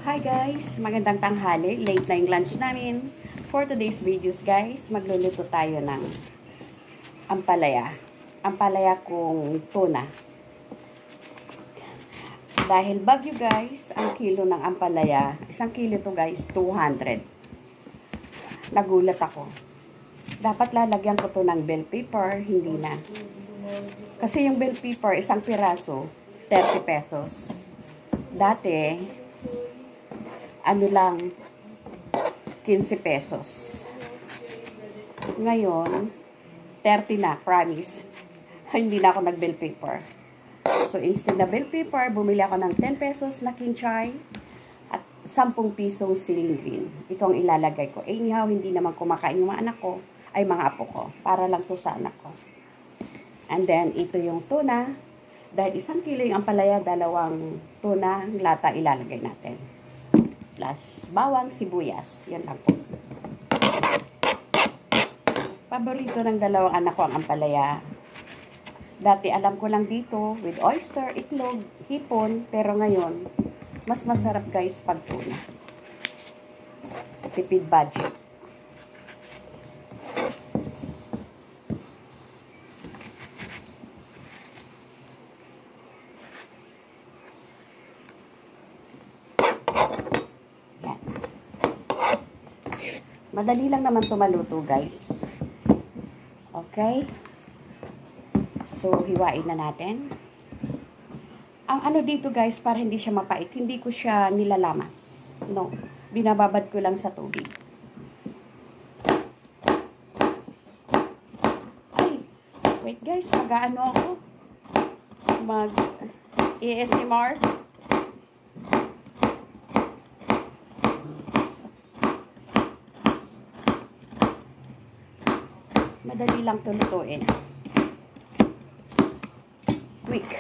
Hi guys! Magandang tanghali. Late na yung lunch namin. For today's videos guys, magluluto tayo ng ampalaya. Ampalaya kung tuna. Dahil bagyo guys, ang kilo ng ampalaya, isang kilo to guys, 200. Nagulat ako. Dapat lalagyan ko to ng bell pepper, hindi na. Kasi yung bell pepper, isang piraso, 30 pesos. Dati, ano lang, 15 pesos. Ngayon, 30 na, promise. Hindi na ako nag-bell pepper. So, instead na bell pepper, bumili ako ng 10 pesos na kinchay at 10 pisong siling green. Ito ang ilalagay ko. Anyhow, hindi naman kumakain yung mga anak ko, ay mga apo ko. Para lang to sa anak ko. And then, ito yung tuna. Dahil isang kilo yung ampalaya, dalawang tuna, lata ilalagay natin. Plus, bawang, sibuyas. Yan lang po. Paborito ng dalawang anak ko ang ampalaya. Dati alam ko lang dito, with oyster, itlog, hipon. Pero ngayon, mas masarap guys pag tuna. Tipid budget. Madali lang naman ito maluto, guys. Okay? So, hiwain na natin. Ang ano dito, guys, para hindi siya mapait, hindi ko siya nilalamas. No. Binababad ko lang sa tubig. Ay! Wait, guys. Mag-ano ako? Mag-ASMR. Madali lang ito lutuin. Quick.